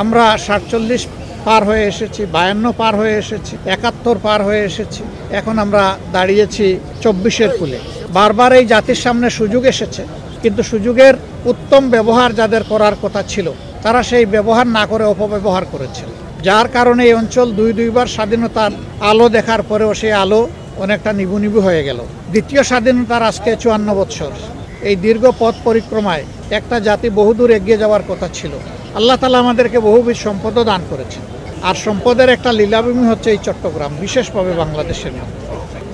আমরা ৪৭ পার হয়ে এসেছি, ৫২ পার হয়ে এসেছি, ৭১ পার হয়ে এসেছি। এখন আমরা দাঁড়িয়েছি ২৪-এর কূলে। বারবার এই জাতির সামনে সুযোগ এসেছে, কিন্তু সুযোগের উত্তম ব্যবহার যাদের করার কথা ছিল তারা সেই ব্যবহার না করে অপব্যবহার করেছে, যার কারণে এই অঞ্চল দুইবার স্বাধীনতার আলো দেখার পরেও সেই আলো অনেকটা নিভু নিভু হয়ে গেল। দ্বিতীয় স্বাধীনতার আজকে ৫৪ বছর। এই দীর্ঘ পথ পরিক্রমায় একটা জাতি বহুদূর এগিয়ে যাওয়ার কথা ছিল। আল্লাহ তাআলা আমাদেরকে বহুবিধ সম্পদও দান করেছেন, আর সম্পদের একটা লীলাভূমি হচ্ছে এই চট্টগ্রাম, বিশেষভাবে বাংলাদেশের মধ্যে।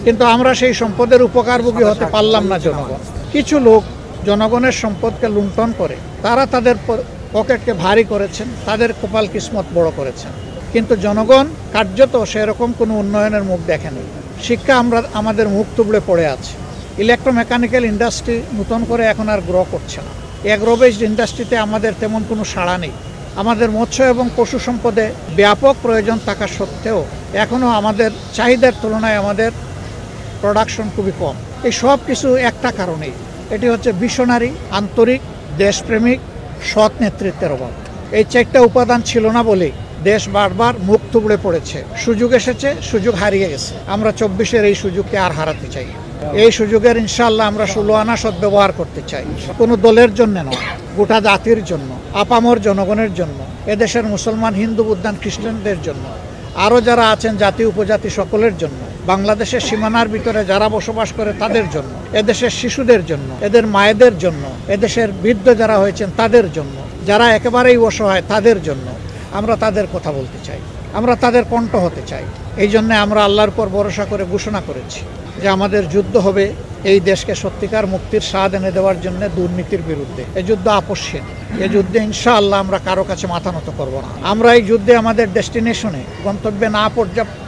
কিন্তু আমরা সেই সম্পদের উপকারভোগী হতে পারলাম না। জনগণ, কিছু লোক জনগণের সম্পদকে লুণ্ঠন করে তারা তাদের পকেটকে ভারী করেছেন, তাদের কপাল কিসমত বড় করেছেন, কিন্তু জনগণ কার্যত সেরকম কোনো উন্নয়নের মুখ দেখেনি। শিক্ষা আমাদের মুখ তুবড়ে পড়ে আছে। ইলেকট্রোমেকানিক্যাল ইন্ডাস্ট্রি নতুন করে এখন আর গ্রো করছে না। এগ্রো বেসড ইন্ডাস্ট্রিতে আমাদের তেমন কোনো সাড়া নেই। আমাদের মৎস্য এবং পশু সম্পদে ব্যাপক প্রয়োজন থাকা সত্ত্বেও এখনও আমাদের চাহিদার তুলনায় আমাদের প্রোডাকশন খুবই কম। এই সব কিছু একটা কারণেই, এটি হচ্ছে ভিশনারি, আন্তরিক, দেশপ্রেমিক, সৎ নেতৃত্বের অভাব। এই 4টা উপাদান ছিল না বলেই দেশ বারবার মুখ তুবড়ে পড়েছে। সুযোগ এসেছে, সুযোগ হারিয়ে গেছে। আমরা 24-এর এই সুযোগকে আর হারাতে চাই। এই সুযোগের ইনশাআল্লাহ আমরা 16 আনা সদ্ব্যবহার করতে চাই। কোনো দলের জন্য নয়, গোটা জাতির জন্য, আপামর জনগণের জন্য, এদেশের মুসলমান, হিন্দু, বুদ্ধান, খ্রিস্টানদের জন্য, আরও যারা আছেন জাতি উপজাতি সকলের জন্য, বাংলাদেশের সীমানার ভিতরে যারা বসবাস করে তাদের জন্য, এদেশের শিশুদের জন্য, এদের মায়েদের জন্য, এদেশের বৃদ্ধ যারা হয়েছেন তাদের জন্য, যারা একেবারেই অসহায় তাদের জন্য আমরা তাদের কথা বলতে চাই, আমরা তাদের কণ্ঠ হতে চাই। এই জন্য আমরা আল্লাহর উপর ভরসা করে ঘোষণা করেছি যে আমাদের যুদ্ধ হবে এই দেশকে সত্যিকার মুক্তির স্বাদ এনে দেওয়ার জন্য, দুর্নীতির বিরুদ্ধে। এই যুদ্ধ আপসহীন। এই যুদ্ধে ইনশাআল্লাহ আমরা কারো কাছে মাথা নত করব না। আমরা এই যুদ্ধে আমাদের ডেস্টিনেশনে, গন্তব্যে না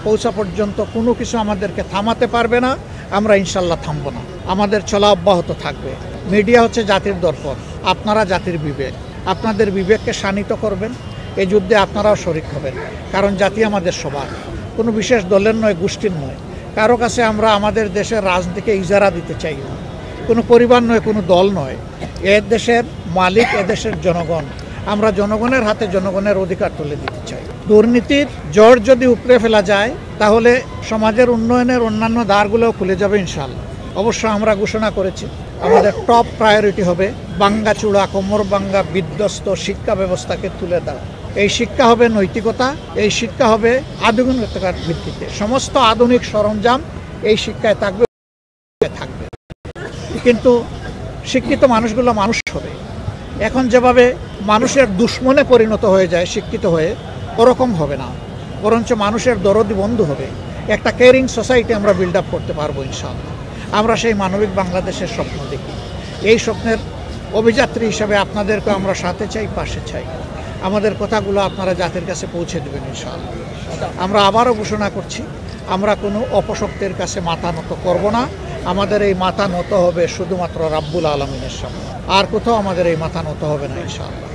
পৌঁছা পর্যন্ত কোনো কিছু আমাদেরকে থামাতে পারবে না। আমরা ইনশাআল্লাহ থামব না। আমাদের চলা অব্যাহত থাকবে। মিডিয়া হচ্ছে জাতির দর্পণ, আপনারা জাতির বিবেক। আপনাদের বিবেককে শানিত করবেন। এই যুদ্ধে আপনারাও শরিক হবেন, কারণ জাতি আমাদের সবার, কোনো বিশেষ দলের নয়, গোষ্ঠীর নয়। কারো কাছে আমরা আমাদের দেশের রাজনীতিকে ইজারা দিতে চাই না। কোনো পরিবার নয়, কোনো দল নয়। এ দেশের মালিক এদেশের জনগণ। আমরা জনগণের হাতে জনগণের অধিকার তুলে দিতে চাই। দুর্নীতির জড় যদি উপড়ে ফেলা যায় তাহলে সমাজের উন্নয়নের অন্যান্য দ্বারগুলোও খুলে যাবে ইনশাআল্লাহ। অবশ্য আমরা ঘোষণা করেছি আমাদের টপ প্রায়োরিটি হবে ভাঙ্গাচূড়া, কোমর ভাঙ্গা, বিধ্বস্ত শিক্ষা ব্যবস্থাকে তুলে দেওয়া। এই শিক্ষা হবে নৈতিকতা, এই শিক্ষা হবে আধুনিকতার ভিত্তিতে। সমস্ত আধুনিক সরঞ্জাম এই শিক্ষায় থাকবে। কিন্তু শিক্ষিত মানুষগুলো মানুষ হবে। এখন যেভাবে মানুষের দুশ্মনে পরিণত হয়ে যায় শিক্ষিত হয়ে, ওরকম হবে না, বরঞ্চ মানুষের দরদি বন্ধু হবে। একটা কেয়ারিং সোসাইটি আমরা বিল্ড আপ করতে পারবো ইনশাআল্লাহ। আমরা সেই মানবিক বাংলাদেশের স্বপ্ন দেখি। এই স্বপ্নের অভিযাত্রী হিসাবে আপনাদেরকে আমরা সাথে চাই, পাশে চাই। আমাদের কথাগুলো আপনারা জাতির কাছে পৌঁছে দেবেন ইনশাআল্লাহ। আমরা আবারও ঘোষণা করছি, আমরা কোনো অপশক্তির কাছে মাথা নত করব না। আমাদের এই মাথা নত হবে শুধুমাত্র রাব্বুল আলামিনের সামনে, আর কোথাও আমাদের এই মাথা নত হবে না ইনশাআল্লাহ।